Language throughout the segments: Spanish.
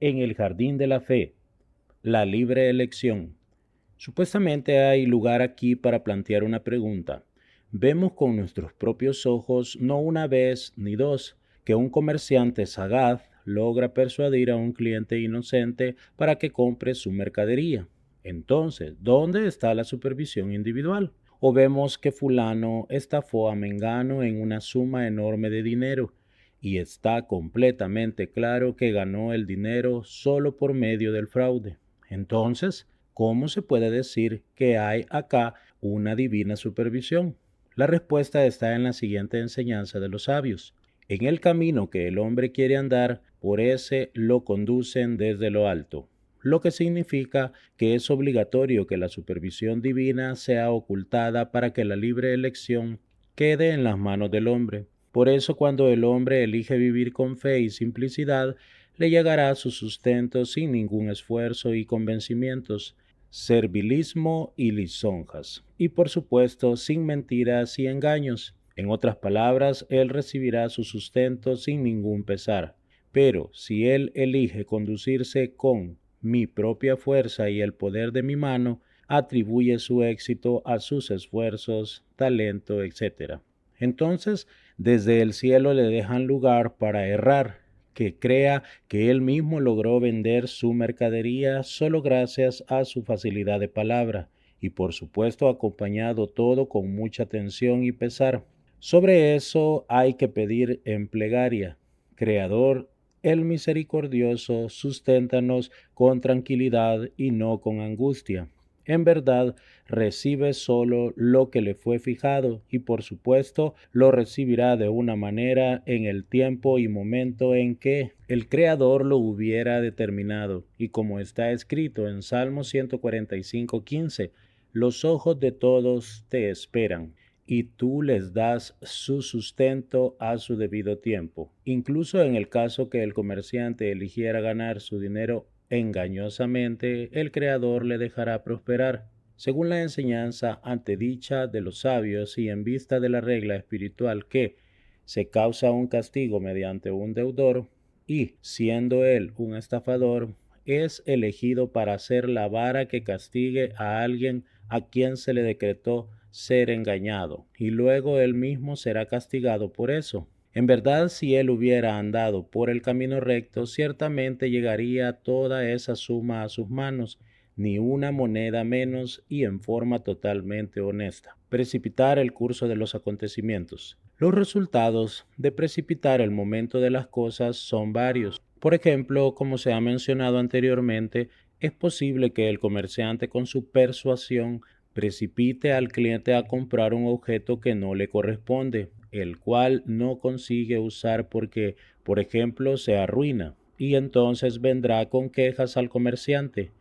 En el jardín de la fe, la libre elección. Supuestamente hay lugar aquí para plantear una pregunta. Vemos con nuestros propios ojos, no una vez ni dos, que un comerciante sagaz logra persuadir a un cliente inocente para que compre su mercadería. Entonces, ¿dónde está la supervisión individual? O vemos que fulano estafó a Mengano en una suma enorme de dinero y está completamente claro que ganó el dinero solo por medio del fraude. Entonces, ¿cómo se puede decir que hay acá una divina supervisión? La respuesta está en la siguiente enseñanza de los sabios. En el camino que el hombre quiere andar, por ese lo conducen desde lo alto, lo que significa que es obligatorio que la supervisión divina sea ocultada para que la libre elección quede en las manos del hombre. Por eso cuando el hombre elige vivir con fe y simplicidad, le llegará su sustento sin ningún esfuerzo y convencimientos, servilismo y lisonjas, y por supuesto sin mentiras y engaños. En otras palabras, él recibirá su sustento sin ningún pesar. Pero si él elige conducirse con mi propia fuerza y el poder de mi mano, atribuye su éxito a sus esfuerzos, talento, etc. Entonces, desde el cielo le dejan lugar para errar, que crea que él mismo logró vender su mercadería solo gracias a su facilidad de palabra, y por supuesto acompañado todo con mucha atención y pesar. Sobre eso hay que pedir en plegaria, Creador, el misericordioso, susténtanos con tranquilidad y no con angustia. En verdad, recibe solo lo que le fue fijado y por supuesto lo recibirá de una manera en el tiempo y momento en que el Creador lo hubiera determinado. Y como está escrito en Salmo 145:15, los ojos de todos te esperan y tú les das su sustento a su debido tiempo. Incluso en el caso que el comerciante eligiera ganar su dinero engañosamente, el Creador le dejará prosperar. Según la enseñanza antedicha de los sabios y en vista de la regla espiritual que se causa un castigo mediante un deudor, y siendo él un estafador, es elegido para ser la vara que castigue a alguien a quien se le decretó ser engañado, y luego él mismo será castigado por eso. En verdad, si él hubiera andado por el camino recto, ciertamente llegaría toda esa suma a sus manos, ni una moneda menos y en forma totalmente honesta. Precipitar el curso de los acontecimientos. Los resultados de precipitar el momento de las cosas son varios. Por ejemplo, como se ha mencionado anteriormente, es posible que el comerciante con su persuasión precipite al cliente a comprar un objeto que no le corresponde, el cual no consigue usar porque, por ejemplo, se arruina, y entonces vendrá con quejas al comerciante.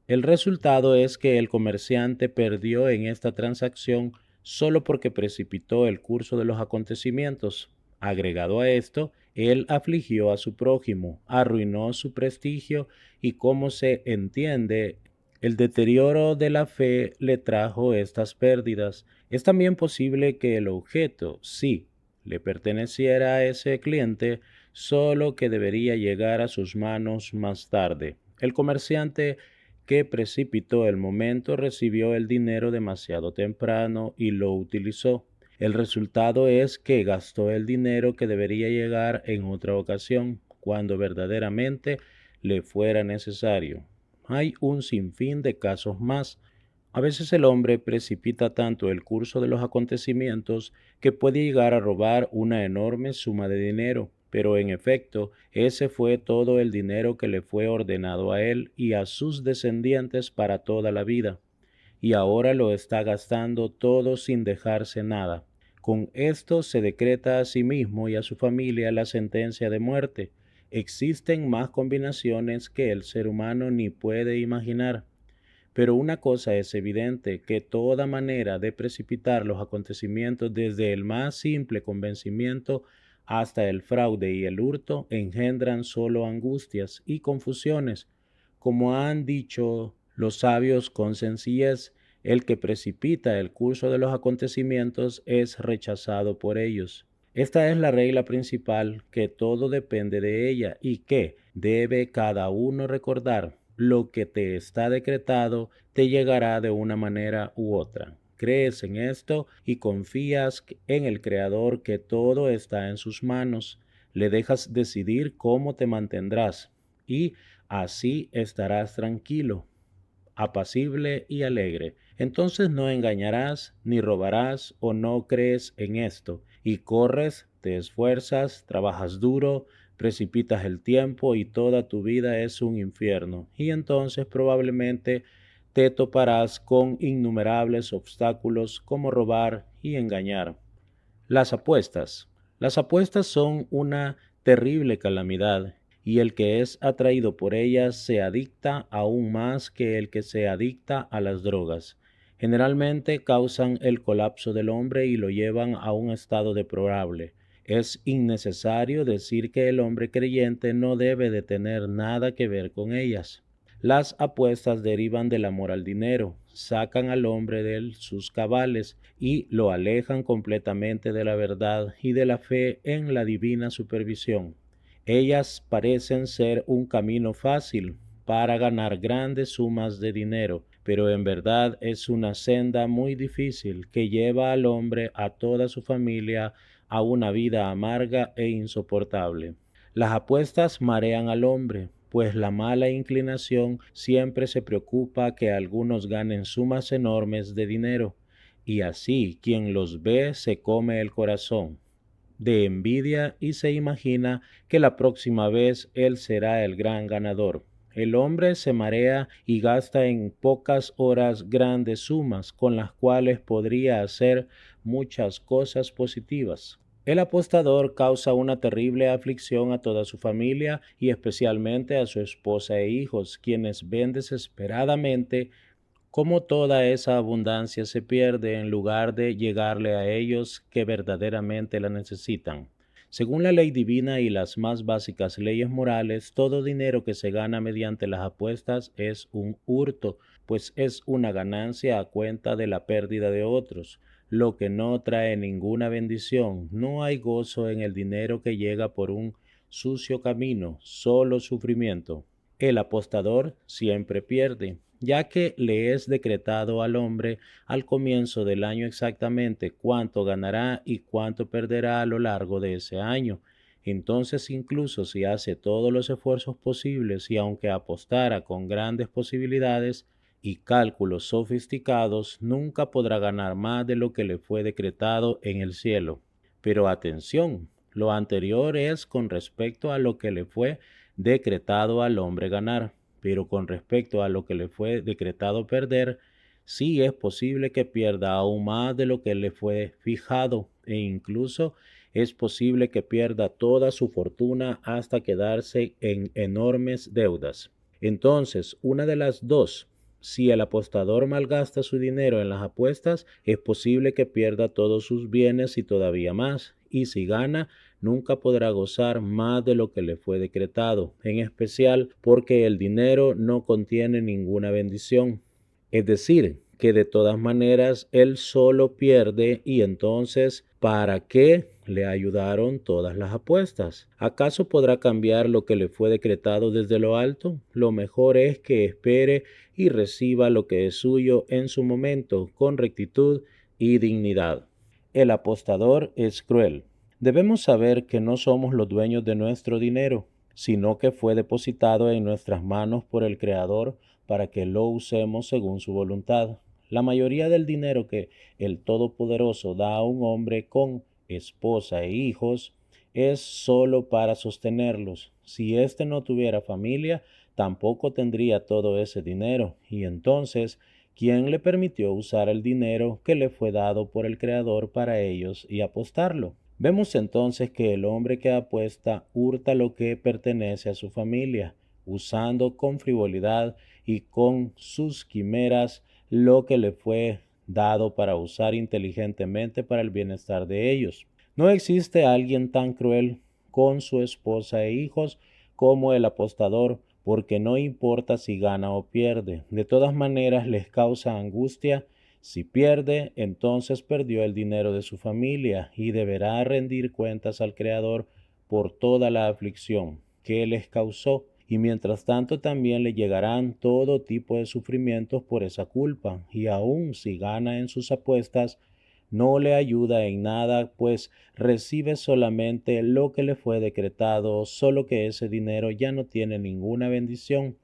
El resultado es que el comerciante perdió en esta transacción solo porque precipitó el curso de los acontecimientos. Agregado a esto, él afligió a su prójimo, arruinó su prestigio y, como se entiende, el deterioro de la fe le trajo estas pérdidas. Es también posible que el objeto, sí, le perteneciera a ese cliente, solo que debería llegar a sus manos más tarde. El comerciante que precipitó el momento recibió el dinero demasiado temprano y lo utilizó. El resultado es que gastó el dinero que debería llegar en otra ocasión, cuando verdaderamente le fuera necesario. Hay un sinfín de casos más. A veces el hombre precipita tanto el curso de los acontecimientos que puede llegar a robar una enorme suma de dinero, pero en efecto, ese fue todo el dinero que le fue ordenado a él y a sus descendientes para toda la vida, y ahora lo está gastando todo sin dejarse nada. Con esto se decreta a sí mismo y a su familia la sentencia de muerte. Existen más combinaciones que el ser humano ni puede imaginar. Pero una cosa es evidente, que toda manera de precipitar los acontecimientos desde el más simple convencimiento hasta el fraude y el hurto engendran solo angustias y confusiones. Como han dicho los sabios con sencillez, el que precipita el curso de los acontecimientos es rechazado por ellos. Esta es la regla principal, que todo depende de ella y que debe cada uno recordar. Lo que te está decretado te llegará de una manera u otra. Crees en esto y confías en el Creador, que todo está en sus manos. Le dejas decidir cómo te mantendrás y así estarás tranquilo, apacible y alegre. Entonces no engañarás, ni robarás, o no crees en esto, y corres, te esfuerzas, trabajas duro, precipitas el tiempo y toda tu vida es un infierno. Y entonces probablemente te toparás con innumerables obstáculos como robar y engañar. Las apuestas. Las apuestas son una terrible calamidad, y el que es atraído por ellas se adicta aún más que el que se adicta a las drogas. Generalmente causan el colapso del hombre y lo llevan a un estado deplorable. Es innecesario decir que el hombre creyente no debe de tener nada que ver con ellas. Las apuestas derivan del amor al dinero, sacan al hombre de sus cabales y lo alejan completamente de la verdad y de la fe en la divina supervisión. Ellas parecen ser un camino fácil para ganar grandes sumas de dinero, pero en verdad es una senda muy difícil que lleva al hombre, a toda su familia, a una vida amarga e insoportable. Las apuestas marean al hombre, pues la mala inclinación siempre se preocupa que algunos ganen sumas enormes de dinero, y así quien los ve se come el corazón de envidia y se imagina que la próxima vez él será el gran ganador. El hombre se marea y gasta en pocas horas grandes sumas con las cuales podría hacer muchas cosas positivas. El apostador causa una terrible aflicción a toda su familia y especialmente a su esposa e hijos, quienes ven desesperadamente cómo toda esa abundancia se pierde en lugar de llegarle a ellos que verdaderamente la necesitan. Según la ley divina y las más básicas leyes morales, todo dinero que se gana mediante las apuestas es un hurto, pues es una ganancia a cuenta de la pérdida de otros, lo que no trae ninguna bendición. No hay gozo en el dinero que llega por un sucio camino, solo sufrimiento. El apostador siempre pierde, ya que le es decretado al hombre al comienzo del año exactamente cuánto ganará y cuánto perderá a lo largo de ese año. Entonces, incluso si hace todos los esfuerzos posibles y aunque apostara con grandes posibilidades y cálculos sofisticados, nunca podrá ganar más de lo que le fue decretado en el cielo. Pero atención, lo anterior es con respecto a lo que le fue decretado al hombre ganar, pero con respecto a lo que le fue decretado perder, sí es posible que pierda aún más de lo que le fue fijado, e incluso es posible que pierda toda su fortuna hasta quedarse en enormes deudas. Entonces, una de las dos: si el apostador malgasta su dinero en las apuestas, es posible que pierda todos sus bienes y todavía más, y si gana, nunca podrá gozar más de lo que le fue decretado, en especial porque el dinero no contiene ninguna bendición. Es decir, que de todas maneras él solo pierde, y entonces, ¿para qué le ayudaron todas las apuestas? ¿Acaso podrá cambiar lo que le fue decretado desde lo alto? Lo mejor es que espere y reciba lo que es suyo en su momento, con rectitud y dignidad. El apostador es cruel. Debemos saber que no somos los dueños de nuestro dinero, sino que fue depositado en nuestras manos por el Creador para que lo usemos según su voluntad. La mayoría del dinero que el Todopoderoso da a un hombre con esposa e hijos es solo para sostenerlos. Si éste no tuviera familia, tampoco tendría todo ese dinero, y entonces, ¿quién le permitió usar el dinero que le fue dado por el Creador para ellos y apostarlo? Vemos entonces que el hombre que apuesta hurta lo que pertenece a su familia, usando con frivolidad y con sus quimeras lo que le fue dado para usar inteligentemente para el bienestar de ellos. No existe alguien tan cruel con su esposa e hijos como el apostador, porque no importa si gana o pierde, de todas maneras les causa angustia Si pierde, entonces perdió el dinero de su familia y deberá rendir cuentas al Creador por toda la aflicción que les causó, y mientras tanto también le llegarán todo tipo de sufrimientos por esa culpa, y aun si gana en sus apuestas, no le ayuda en nada, pues recibe solamente lo que le fue decretado, solo que ese dinero ya no tiene ninguna bendición,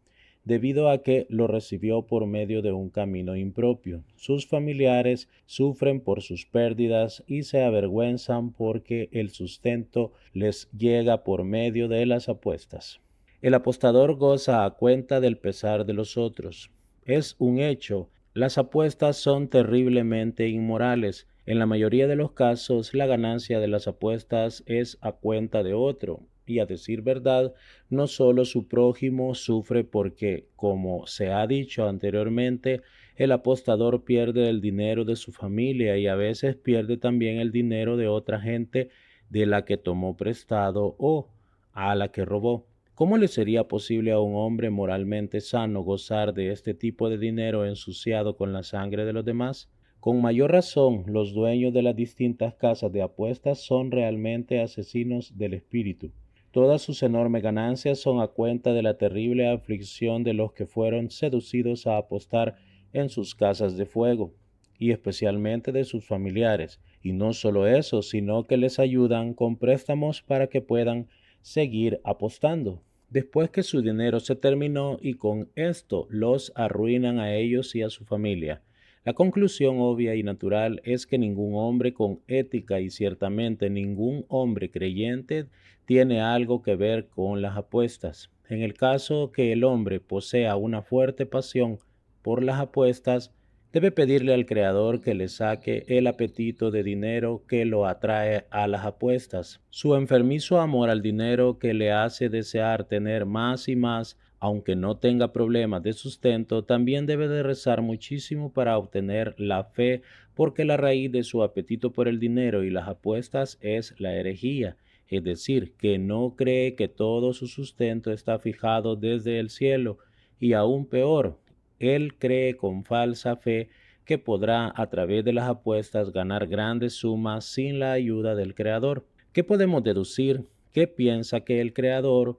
debido a que lo recibió por medio de un camino impropio. Sus familiares sufren por sus pérdidas y se avergüenzan porque el sustento les llega por medio de las apuestas. El apostador goza a cuenta del pesar de los otros. Es un hecho, las apuestas son terriblemente inmorales. En la mayoría de los casos, la ganancia de las apuestas es a cuenta de otro. Y a decir verdad, no solo su prójimo sufre porque, como se ha dicho anteriormente, el apostador pierde el dinero de su familia y a veces pierde también el dinero de otra gente de la que tomó prestado o a la que robó. ¿Cómo le sería posible a un hombre moralmente sano gozar de este tipo de dinero ensuciado con la sangre de los demás? Con mayor razón, los dueños de las distintas casas de apuestas son realmente asesinos del espíritu. Todas sus enormes ganancias son a cuenta de la terrible aflicción de los que fueron seducidos a apostar en sus casas de fuego, y especialmente de sus familiares. Y no solo eso, sino que les ayudan con préstamos para que puedan seguir apostando después que su dinero se terminó, y con esto los arruinan a ellos y a su familia. La conclusión obvia y natural es que ningún hombre con ética y ciertamente ningún hombre creyente tiene algo que ver con las apuestas. En el caso que el hombre posea una fuerte pasión por las apuestas, debe pedirle al Creador que le saque el apetito de dinero que lo atrae a las apuestas. Su enfermizo amor al dinero que le hace desear tener más y más, aunque no tenga problemas de sustento, también debe de rezar muchísimo para obtener la fe, porque la raíz de su apetito por el dinero y las apuestas es la herejía, es decir, que no cree que todo su sustento está fijado desde el cielo, y aún peor, él cree con falsa fe que podrá a través de las apuestas ganar grandes sumas sin la ayuda del Creador. ¿Qué podemos deducir? ¿Qué piensa que el Creador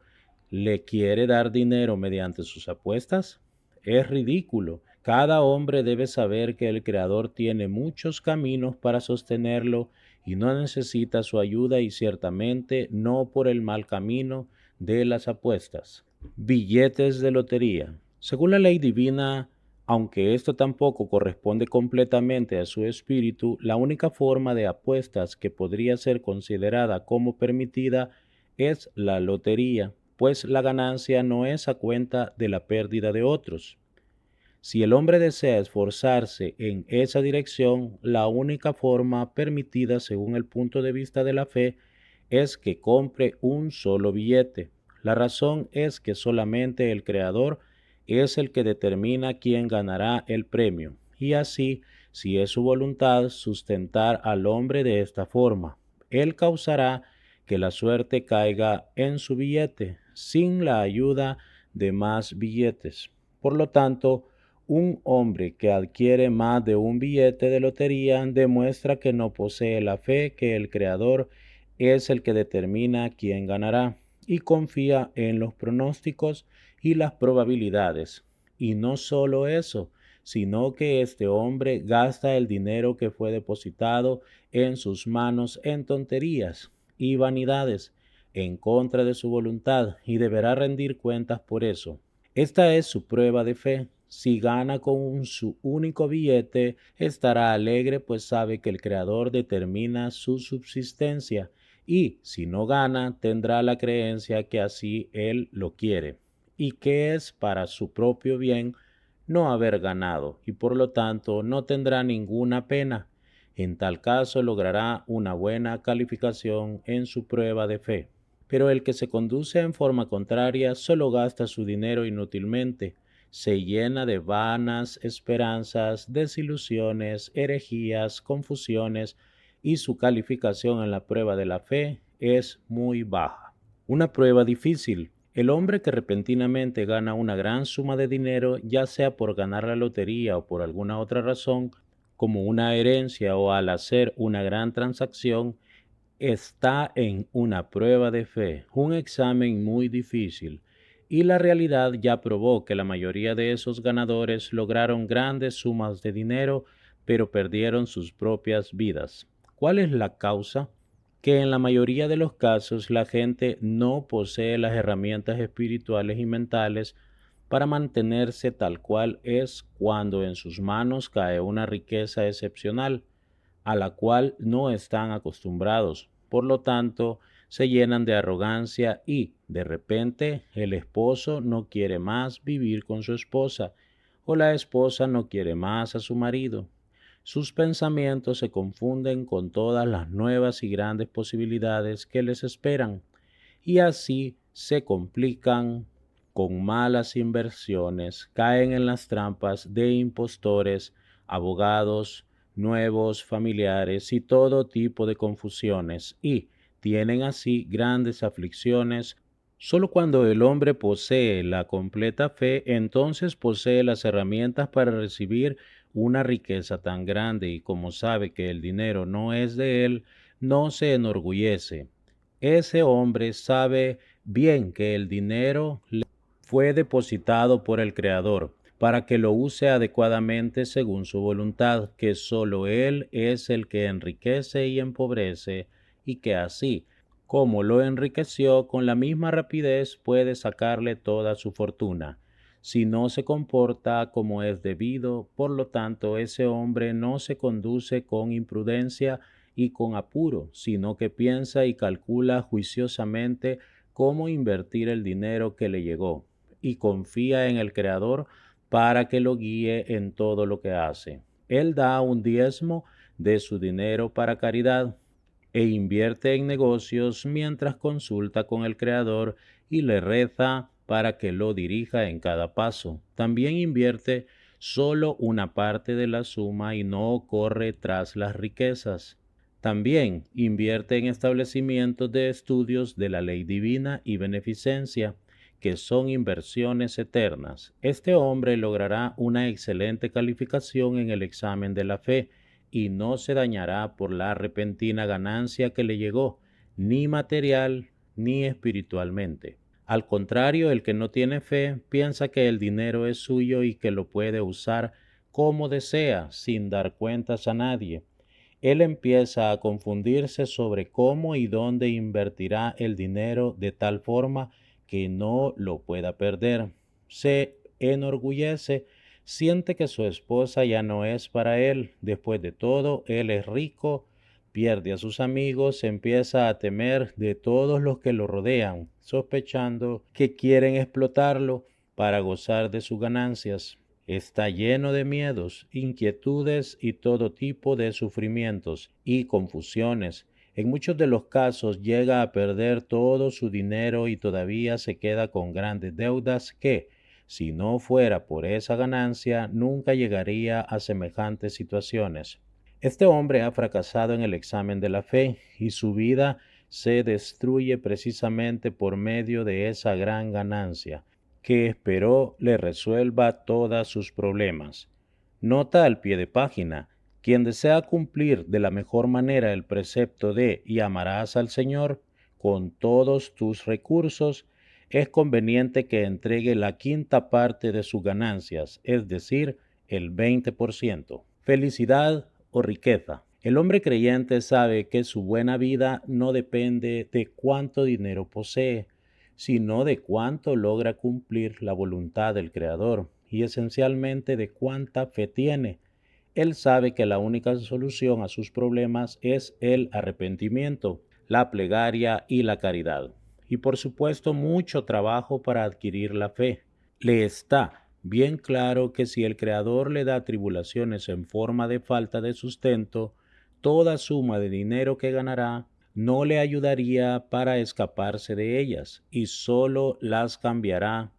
le quiere dar dinero mediante sus apuestas? Es ridículo. Cada hombre debe saber que el Creador tiene muchos caminos para sostenerlo y no necesita su ayuda, y ciertamente no por el mal camino de las apuestas. Billetes de lotería. Según la ley divina, aunque esto tampoco corresponde completamente a su espíritu, la única forma de apuestas que podría ser considerada como permitida es la lotería, pues la ganancia no es a cuenta de la pérdida de otros. Si el hombre desea esforzarse en esa dirección, la única forma permitida según el punto de vista de la fe es que compre un solo billete. La razón es que solamente el Creador es el que determina quién ganará el premio, y así, si es su voluntad sustentar al hombre de esta forma, Él causará que la suerte caiga en su billete, sin la ayuda de más billetes. Por lo tanto, un hombre que adquiere más de un billete de lotería demuestra que no posee la fe que el Creador es el que determina quién ganará, y confía en los pronósticos y las probabilidades. Y no solo eso, sino que este hombre gasta el dinero que fue depositado en sus manos en tonterías y vanidades, en contra de su voluntad, y deberá rendir cuentas por eso. Esta es su prueba de fe. Si gana con su único billete, estará alegre, pues sabe que el Creador determina su subsistencia, y si no gana, tendrá la creencia que así Él lo quiere, y que es para su propio bien no haber ganado, y por lo tanto no tendrá ninguna pena. En tal caso logrará una buena calificación en su prueba de fe. Pero el que se conduce en forma contraria solo gasta su dinero inútilmente, se llena de vanas esperanzas, desilusiones, herejías, confusiones, y su calificación en la prueba de la fe es muy baja. Una prueba difícil. El hombre que repentinamente gana una gran suma de dinero, ya sea por ganar la lotería o por alguna otra razón, como una herencia o al hacer una gran transacción, está en una prueba de fe, un examen muy difícil, y la realidad ya probó que la mayoría de esos ganadores lograron grandes sumas de dinero, pero perdieron sus propias vidas. ¿Cuál es la causa? Que en la mayoría de los casos la gente no posee las herramientas espirituales y mentales para mantenerse tal cual es cuando en sus manos cae una riqueza excepcional a la cual no están acostumbrados. Por lo tanto, se llenan de arrogancia y, de repente, el esposo no quiere más vivir con su esposa o la esposa no quiere más a su marido. Sus pensamientos se confunden con todas las nuevas y grandes posibilidades que les esperan y así se complican con malas inversiones, caen en las trampas de impostores, abogados, nuevos familiares y todo tipo de confusiones y tienen así grandes aflicciones. Solo cuando el hombre posee la completa fe, entonces posee las herramientas para recibir una riqueza tan grande y como sabe que el dinero no es de él, no se enorgullece. Ese hombre sabe bien que el dinero le fue depositado por el Creador para que lo use adecuadamente según su voluntad, que sólo Él es el que enriquece y empobrece, y que así como lo enriqueció, con la misma rapidez puede sacarle toda su fortuna. Si no se comporta como es debido, por lo tanto, ese hombre no se conduce con imprudencia y con apuro, sino que piensa y calcula juiciosamente cómo invertir el dinero que le llegó, y confía en el Creador para que lo guíe en todo lo que hace. Él da un diezmo de su dinero para caridad e invierte en negocios mientras consulta con el Creador y le reza para que lo dirija en cada paso. También invierte solo una parte de la suma y no corre tras las riquezas. También invierte en establecimientos de estudios de la ley divina y beneficencia, que son inversiones eternas. Este hombre logrará una excelente calificación en el examen de la fe y no se dañará por la repentina ganancia que le llegó, ni material ni espiritualmente. Al contrario, el que no tiene fe piensa que el dinero es suyo y que lo puede usar como desea, sin dar cuentas a nadie. Él empieza a confundirse sobre cómo y dónde invertirá el dinero de tal forma que no lo pueda perder. Se enorgullece, siente que su esposa ya no es para él. Después de todo, él es rico, pierde a sus amigos, empieza a temer de todos los que lo rodean, sospechando que quieren explotarlo para gozar de sus ganancias. Está lleno de miedos, inquietudes y todo tipo de sufrimientos y confusiones. En muchos de los casos llega a perder todo su dinero y todavía se queda con grandes deudas que, si no fuera por esa ganancia, nunca llegaría a semejantes situaciones. Este hombre ha fracasado en el examen de la fe y su vida se destruye precisamente por medio de esa gran ganancia que esperó le resuelva todos sus problemas. Nota al pie de página: quien desea cumplir de la mejor manera el precepto de y amarás al Señor con todos tus recursos, es conveniente que entregue la quinta parte de sus ganancias, es decir, el 20%. Felicidad o riqueza. El hombre creyente sabe que su buena vida no depende de cuánto dinero posee, sino de cuánto logra cumplir la voluntad del Creador y esencialmente de cuánta fe tiene. Él sabe que la única solución a sus problemas es el arrepentimiento, la plegaria y la caridad. Y por supuesto mucho trabajo para adquirir la fe. Le está bien claro que si el Creador le da tribulaciones en forma de falta de sustento, toda suma de dinero que ganará no le ayudaría para escaparse de ellas y solo las cambiará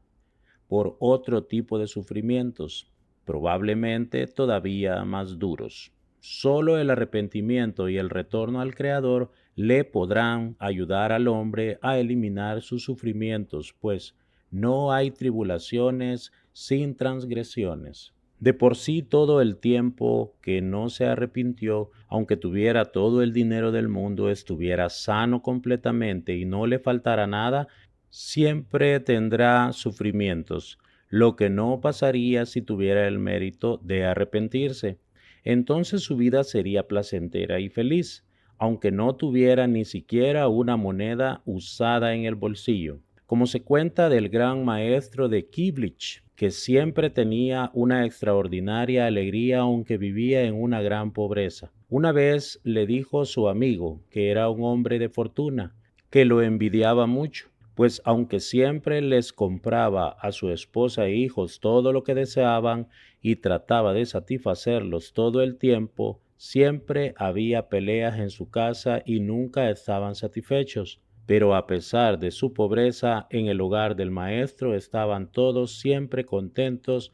por otro tipo de sufrimientos, probablemente todavía más duros. Solo el arrepentimiento y el retorno al Creador le podrán ayudar al hombre a eliminar sus sufrimientos, pues no hay tribulaciones sin transgresiones. De por sí todo el tiempo que no se arrepintió, aunque tuviera todo el dinero del mundo, estuviera sano completamente y no le faltara nada, siempre tendrá sufrimientos, lo que no pasaría si tuviera el mérito de arrepentirse. Entonces su vida sería placentera y feliz, aunque no tuviera ni siquiera una moneda usada en el bolsillo. Como se cuenta del gran maestro de Kiblich, que siempre tenía una extraordinaria alegría aunque vivía en una gran pobreza. Una vez le dijo su amigo, que era un hombre de fortuna, que lo envidiaba mucho, pues aunque siempre les compraba a su esposa e hijos todo lo que deseaban y trataba de satisfacerlos todo el tiempo, siempre había peleas en su casa y nunca estaban satisfechos. Pero a pesar de su pobreza, en el hogar del maestro estaban todos siempre contentos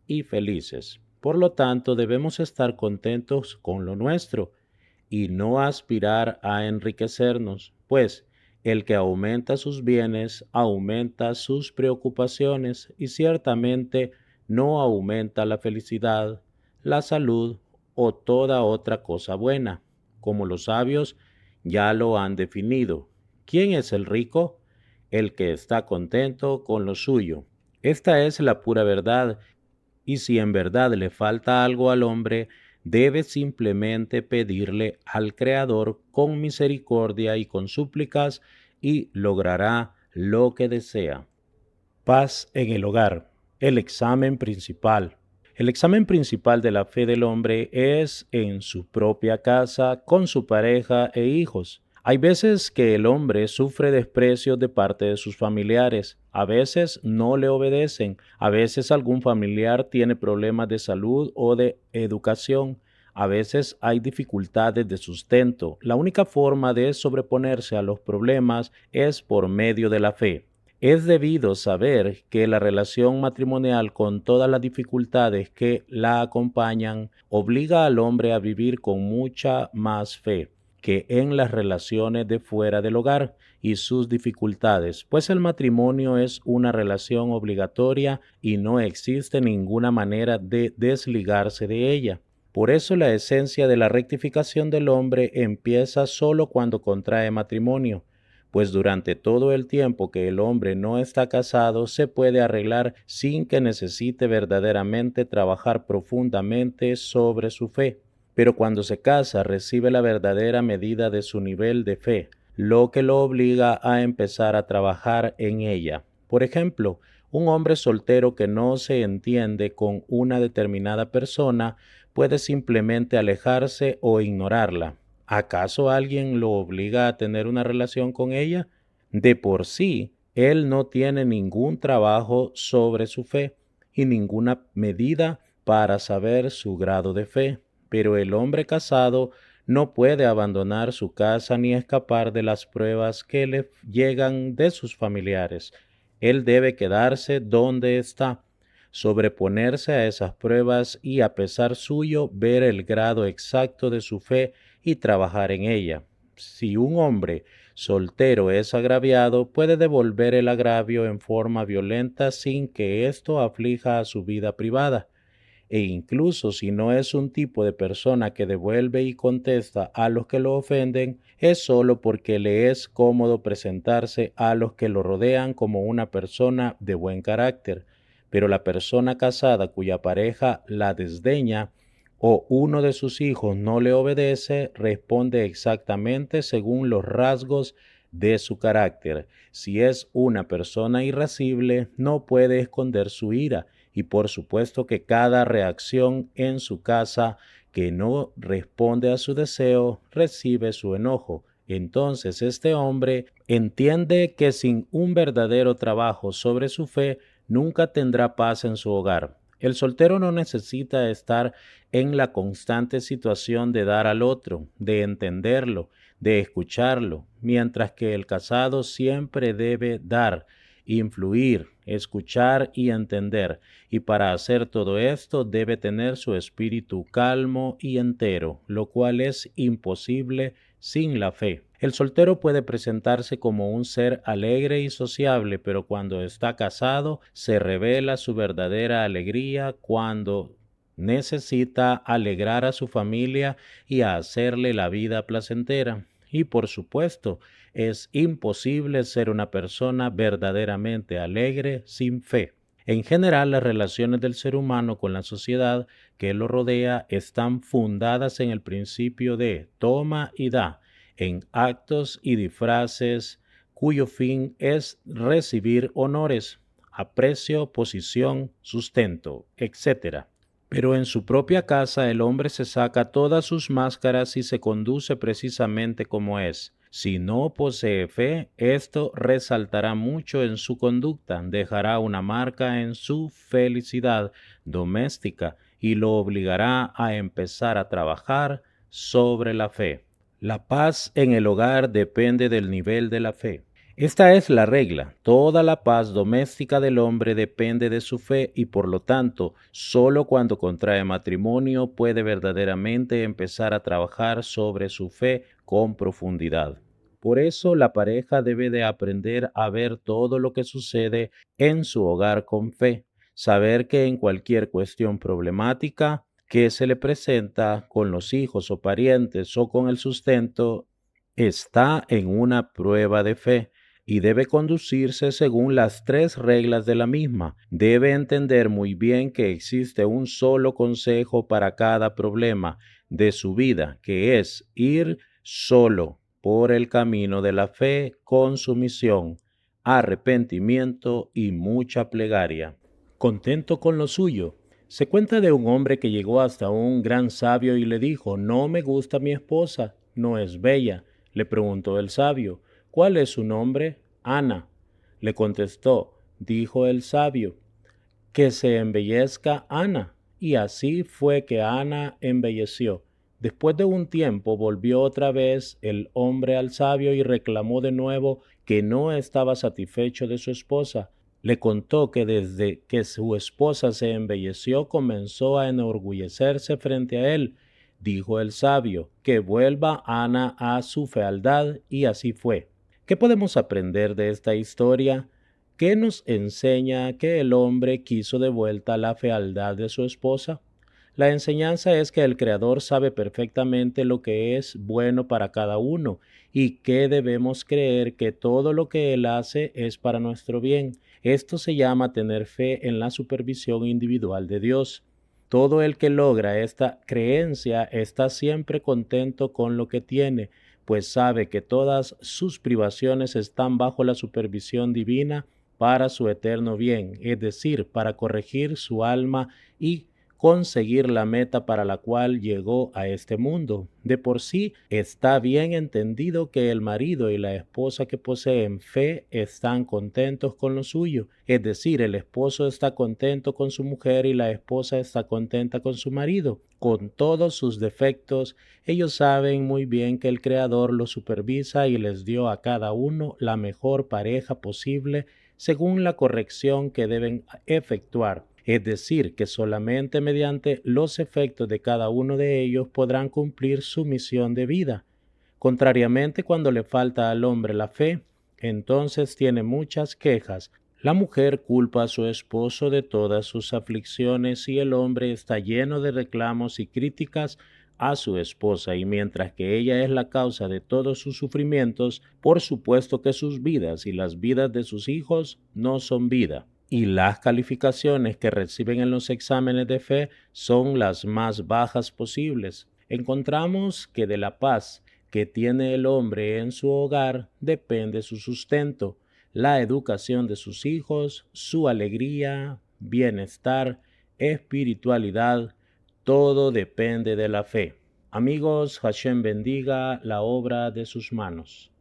y felices. Por lo tanto, debemos estar contentos con lo nuestro y no aspirar a enriquecernos, pues el que aumenta sus bienes aumenta sus preocupaciones y ciertamente no aumenta la felicidad, la salud o toda otra cosa buena, como los sabios ya lo han definido. ¿Quién es el rico? El que está contento con lo suyo. Esta es la pura verdad, y si en verdad le falta algo al hombre, debe simplemente pedirle al Creador con misericordia y con súplicas y logrará lo que desea. Paz en el hogar. El examen principal. El examen principal de la fe del hombre es en su propia casa, con su pareja e hijos. Hay veces que el hombre sufre desprecios de parte de sus familiares, a veces no le obedecen, a veces algún familiar tiene problemas de salud o de educación, a veces hay dificultades de sustento. La única forma de sobreponerse a los problemas es por medio de la fe. Es debido saber que la relación matrimonial, con todas las dificultades que la acompañan, obliga al hombre a vivir con mucha más fe que en las relaciones de fuera del hogar y sus dificultades, pues el matrimonio es una relación obligatoria y no existe ninguna manera de desligarse de ella. Por eso la esencia de la rectificación del hombre empieza solo cuando contrae matrimonio, pues durante todo el tiempo que el hombre no está casado se puede arreglar sin que necesite verdaderamente trabajar profundamente sobre su fe. Pero cuando se casa recibe la verdadera medida de su nivel de fe, lo que lo obliga a empezar a trabajar en ella. Por ejemplo, un hombre soltero que no se entiende con una determinada persona puede simplemente alejarse o ignorarla. ¿Acaso alguien lo obliga a tener una relación con ella? De por sí, él no tiene ningún trabajo sobre su fe y ninguna medida para saber su grado de fe. Pero el hombre casado no puede abandonar su casa ni escapar de las pruebas que le llegan de sus familiares. Él debe quedarse donde está, sobreponerse a esas pruebas y, a pesar suyo, ver el grado exacto de su fe y trabajar en ella. Si un hombre soltero es agraviado, puede devolver el agravio en forma violenta sin que esto aflija a su vida privada. E incluso si no es un tipo de persona que devuelve y contesta a los que lo ofenden, es solo porque le es cómodo presentarse a los que lo rodean como una persona de buen carácter. Pero la persona casada cuya pareja la desdeña o uno de sus hijos no le obedece, responde exactamente según los rasgos de su carácter. Si es una persona irascible, no puede esconder su ira, y por supuesto que cada reacción en su casa que no responde a su deseo recibe su enojo. Entonces este hombre entiende que sin un verdadero trabajo sobre su fe nunca tendrá paz en su hogar. El soltero no necesita estar en la constante situación de dar al otro, de entenderlo, de escucharlo, mientras que el casado siempre debe dar, influir, escuchar y entender, y para hacer todo esto debe tener su espíritu calmo y entero, lo cual es imposible sin la fe. El soltero puede presentarse como un ser alegre y sociable, pero cuando está casado se revela su verdadera alegría cuando necesita alegrar a su familia y hacerle la vida placentera. Y por supuesto, es imposible ser una persona verdaderamente alegre sin fe. En general, las relaciones del ser humano con la sociedad que lo rodea están fundadas en el principio de toma y da, en actos y disfraces cuyo fin es recibir honores, aprecio, posición, sustento, etc. Pero en su propia casa el hombre se saca todas sus máscaras y se conduce precisamente como es. Si no posee fe, esto resaltará mucho en su conducta, dejará una marca en su felicidad doméstica y lo obligará a empezar a trabajar sobre la fe. La paz en el hogar depende del nivel de la fe. Esta es la regla. Toda la paz doméstica del hombre depende de su fe y por lo tanto, solo cuando contrae matrimonio puede verdaderamente empezar a trabajar sobre su fe con profundidad. Por eso la pareja debe de aprender a ver todo lo que sucede en su hogar con fe, saber que en cualquier cuestión problemática que se le presenta con los hijos o parientes o con el sustento, está en una prueba de fe y debe conducirse según las tres reglas de la misma. Debe entender muy bien que existe un solo consejo para cada problema de su vida, que es ir solo por el camino de la fe con sumisión, arrepentimiento y mucha plegaria. Contento con lo suyo. Se cuenta de un hombre que llegó hasta un gran sabio y le dijo: no me gusta mi esposa, no es bella. Le preguntó el sabio: ¿cuál es su nombre? Ana. Le contestó, dijo el sabio: que se embellezca Ana. Y así fue que Ana embelleció. Después de un tiempo volvió otra vez el hombre al sabio y reclamó de nuevo que no estaba satisfecho de su esposa. Le contó que desde que su esposa se embelleció comenzó a enorgullecerse frente a él. Dijo el sabio, que vuelva Ana a su fealdad, y así fue. ¿Qué podemos aprender de esta historia? ¿Qué nos enseña que el hombre quiso de vuelta la fealdad de su esposa? La enseñanza es que el Creador sabe perfectamente lo que es bueno para cada uno y que debemos creer que todo lo que Él hace es para nuestro bien. Esto se llama tener fe en la supervisión individual de Dios. Todo el que logra esta creencia está siempre contento con lo que tiene, pues sabe que todas sus privaciones están bajo la supervisión divina para su eterno bien, es decir, para corregir su alma y conseguir la meta para la cual llegó a este mundo. De por sí está bien entendido que el marido y la esposa que poseen fe están contentos con lo suyo, es decir, el esposo está contento con su mujer y la esposa está contenta con su marido. Con todos sus defectos, ellos saben muy bien que el Creador los supervisa y les dio a cada uno la mejor pareja posible según la corrección que deben efectuar. Es decir, que solamente mediante los efectos de cada uno de ellos podrán cumplir su misión de vida. Contrariamente, cuando le falta al hombre la fe, entonces tiene muchas quejas. La mujer culpa a su esposo de todas sus aflicciones y el hombre está lleno de reclamos y críticas a su esposa, y mientras que ella es la causa de todos sus sufrimientos, por supuesto que sus vidas y las vidas de sus hijos no son vida. Y las calificaciones que reciben en los exámenes de fe son las más bajas posibles. Encontramos que de la paz que tiene el hombre en su hogar depende su sustento, la educación de sus hijos, su alegría, bienestar, espiritualidad, todo depende de la fe. Amigos, Hashem bendiga la obra de sus manos.